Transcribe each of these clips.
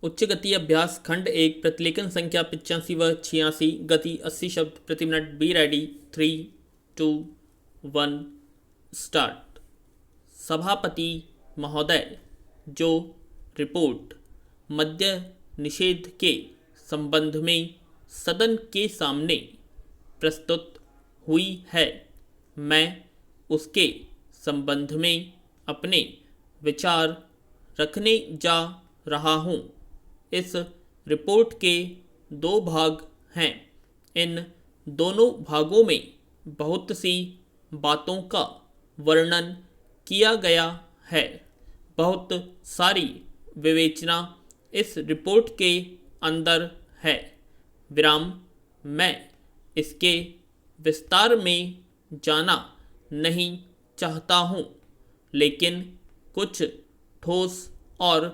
उच्च गति अभ्यास खंड 1 प्रतिलेखन संख्या 85 व 86 गति 80 शब्द प्रति मिनट। Be ready. 3, 2, 1 स्टार्ट। सभापति महोदय, जो रिपोर्ट मद्य निषेध के संबंध में सदन के सामने प्रस्तुत हुई है, मैं उसके संबंध में अपने विचार रखने जा रहा हूँ। इस रिपोर्ट के 2 भाग हैं। इन दोनों भागों में बहुत सी बातों का वर्णन किया गया है। बहुत सारी विवेचना इस रिपोर्ट के अंदर है। विराम। मैं इसके विस्तार में जाना नहीं चाहता हूँ, लेकिन कुछ ठोस और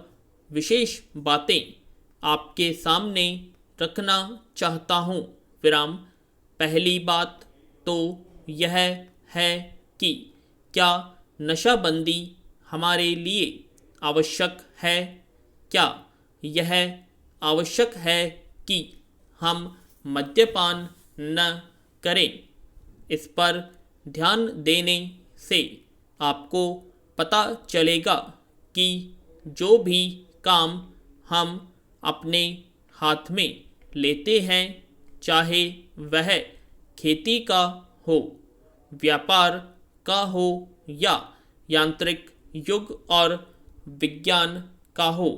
विशेष बातें आपके सामने रखना चाहता हूँ। विराम। पहली बात तो यह है कि क्या नशाबंदी हमारे लिए आवश्यक है? क्या यह आवश्यक है कि हम मद्यपान न करें? इस पर ध्यान देने से आपको पता चलेगा कि जो भी काम हम अपने हाथ में लेते हैं, चाहे वह खेती का हो, व्यापार का हो या यांत्रिक युग और विज्ञान का हो,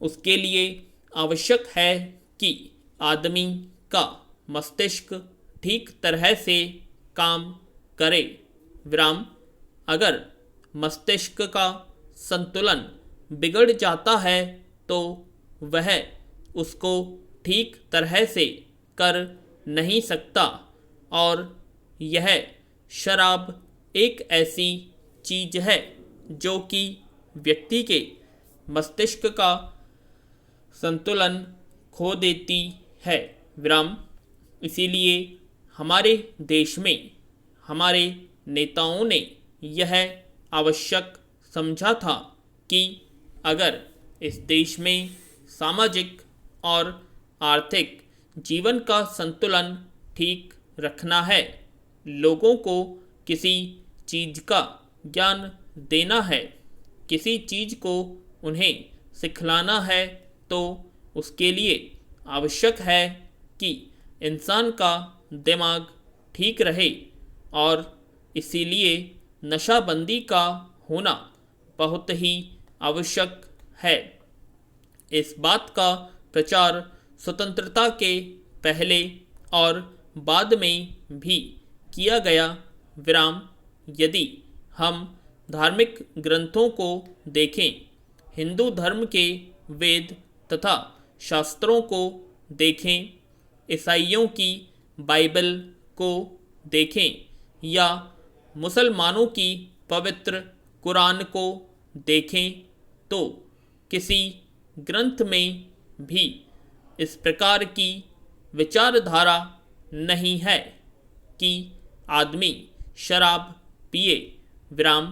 उसके लिए आवश्यक है कि आदमी का मस्तिष्क ठीक तरह से काम करे। विराम। अगर मस्तिष्क का संतुलन बिगड़ जाता है तो वह उसको ठीक तरह से कर नहीं सकता, और यह शराब एक ऐसी चीज है जो कि व्यक्ति के मस्तिष्क का संतुलन खो देती है। विराम। इसीलिए हमारे देश में हमारे नेताओं ने यह आवश्यक समझा था कि अगर इस देश में सामाजिक और आर्थिक जीवन का संतुलन ठीक रखना है, लोगों को किसी चीज़ का ज्ञान देना है, किसी चीज़ को उन्हें सिखलाना है, तो उसके लिए आवश्यक है कि इंसान का दिमाग ठीक रहे, और इसीलिए नशाबंदी का होना बहुत ही आवश्यक है। इस बात का प्रचार स्वतंत्रता के पहले और बाद में भी किया गया। विराम। यदि हम धार्मिक ग्रंथों को देखें, हिंदू धर्म के वेद तथा शास्त्रों को देखें, ईसाइयों की बाइबल को देखें या मुसलमानों की पवित्र कुरान को देखें, तो किसी ग्रंथ में भी इस प्रकार की विचारधारा नहीं है कि आदमी शराब पिए। विराम।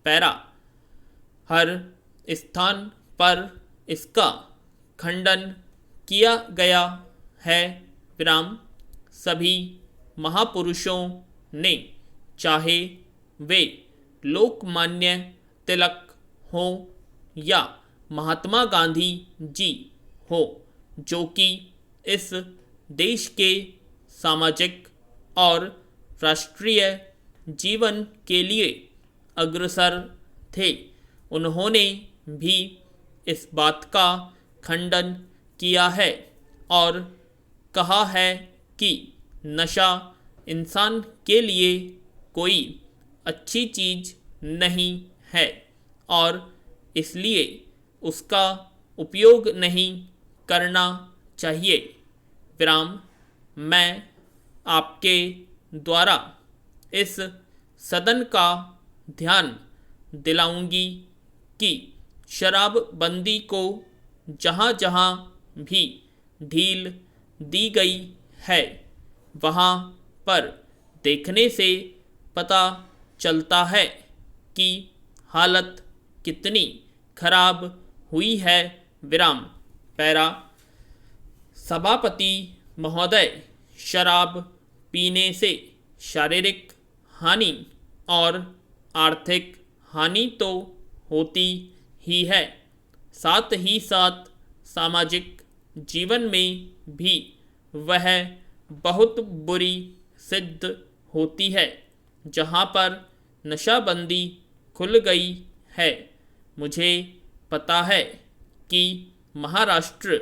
पैरा। हर स्थान पर इसका खंडन किया गया है। विराम। सभी महापुरुषों ने, चाहे वे लोकमान्य तिलक हों या महात्मा गांधी जी हो, जो कि इस देश के सामाजिक और राष्ट्रीय जीवन के लिए अग्रसर थे, उन्होंने भी इस बात का खंडन किया है और कहा है कि नशा इंसान के लिए कोई अच्छी चीज़ नहीं है और इसलिए उसका उपयोग नहीं करना चाहिए। विराम। मैं आपके द्वारा इस सदन का ध्यान दिलाऊंगी कि शराबबंदी को जहाँ जहाँ भी ढील दी गई है, वहाँ पर देखने से पता चलता है कि हालत कितनी खराब हुई है। विराम। पैरा सभापति महोदय, शराब पीने से शारीरिक हानि और आर्थिक हानि तो होती ही है, साथ ही साथ सामाजिक जीवन में भी वह बहुत बुरी सिद्ध होती है। जहाँ पर नशाबंदी खुल गई है, मुझे पता है कि महाराष्ट्र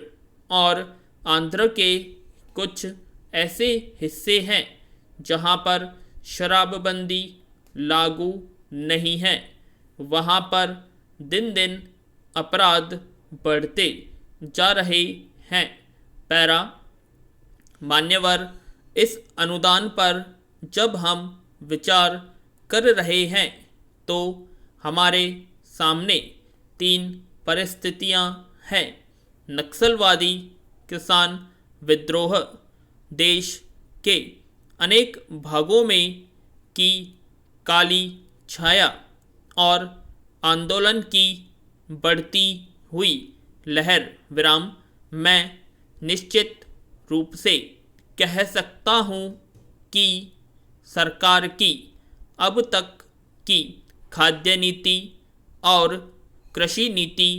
और आंध्र के कुछ ऐसे हिस्से हैं जहाँ पर शराबबंदी लागू नहीं है। वहाँ पर दिन दिन अपराध बढ़ते जा रहे हैं। पैरा मान्यवर, इस अनुदान पर जब हम विचार कर रहे हैं तो हमारे सामने 3 परिस्थितियां हैं। नक्सलवादी किसान विद्रोह, देश के अनेक भागों में की काली छाया और आंदोलन की बढ़ती हुई लहर। विराम मैं निश्चित रूप से कह सकता हूँ कि सरकार की अब तक की खाद्य नीति और कृषि नीति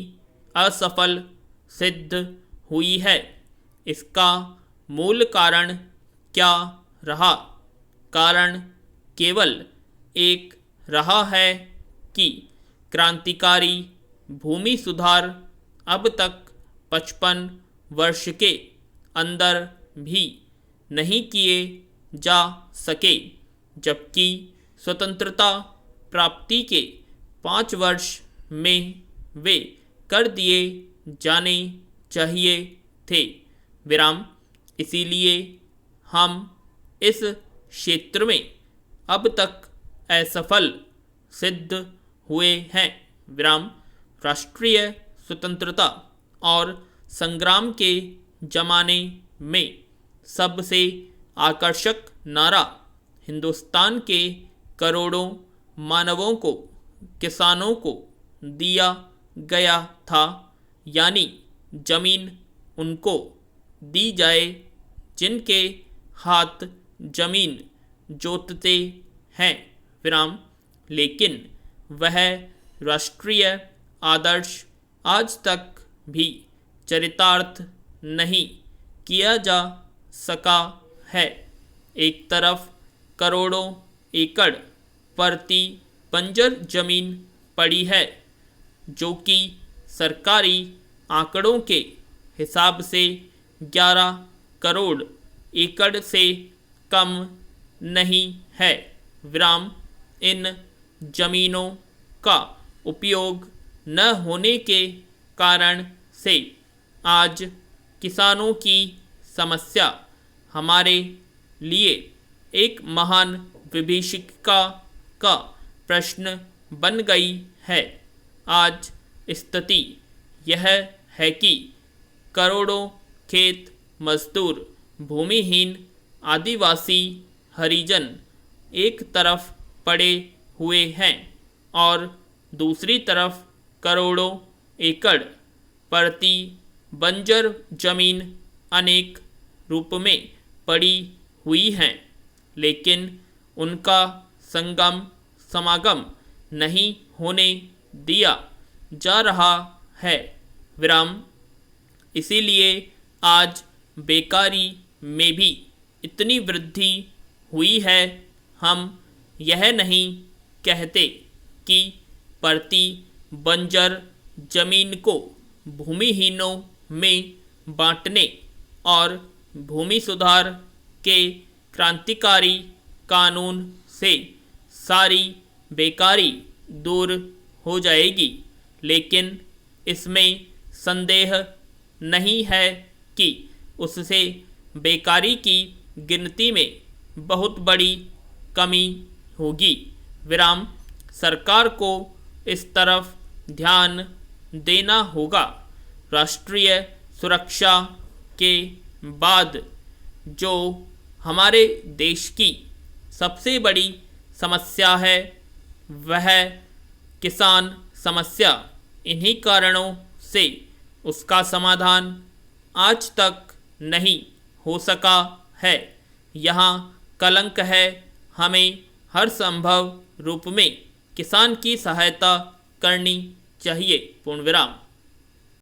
असफल सिद्ध हुई है। इसका मूल कारण क्या रहा? कारण केवल एक रहा है कि क्रांतिकारी भूमि सुधार अब तक 55 वर्ष के अंदर भी नहीं किए जा सके, जबकि स्वतंत्रता प्राप्ति के 5 वर्ष में वे कर दिए जाने चाहिए थे। विराम इसीलिए हम इस क्षेत्र में अब तक असफल सिद्ध हुए हैं। विराम राष्ट्रीय स्वतंत्रता और संग्राम के जमाने में सबसे आकर्षक नारा हिंदुस्तान के करोड़ों मानवों को, किसानों को दिया गया था, यानी जमीन उनको दी जाए जिनके हाथ जमीन जोतते हैं। विराम लेकिन वह राष्ट्रीय आदर्श आज तक भी चरितार्थ नहीं किया जा सका है। एक तरफ करोड़ों एकड़ परती बंजर जमीन पड़ी है, जो कि सरकारी आंकड़ों के हिसाब से 11 करोड़ एकड़ से कम नहीं है। विराम इन जमीनों का उपयोग न होने के कारण से आज किसानों की समस्या हमारे लिए एक महान विभीषिका का प्रश्न बन गई है। आज स्थिति यह है कि करोड़ों खेत मजदूर, भूमिहीन आदिवासी, हरिजन एक तरफ पड़े हुए हैं और दूसरी तरफ करोड़ों एकड़ परती बंजर जमीन अनेक रूप में पड़ी हुई हैं, लेकिन उनका संगम समागम नहीं होने दिया जा रहा है। विराम इसीलिए आज बेकारी में भी इतनी वृद्धि हुई है। हम यह नहीं कहते कि परती बंजर जमीन को भूमिहीनों में बांटने और भूमि सुधार के क्रांतिकारी कानून से सारी बेकारी दूर हो जाएगी, लेकिन इसमें संदेह नहीं है कि उससे बेकारी की गिनती में बहुत बड़ी कमी होगी। विराम सरकार को इस तरफ ध्यान देना होगा। राष्ट्रीय सुरक्षा के बाद जो हमारे देश की सबसे बड़ी समस्या है वह किसान समस्या। इन्हीं कारणों से उसका समाधान आज तक नहीं हो सका है। यहाँ कलंक है। हमें हर संभव रूप में किसान की सहायता करनी चाहिए। पूर्ण विराम।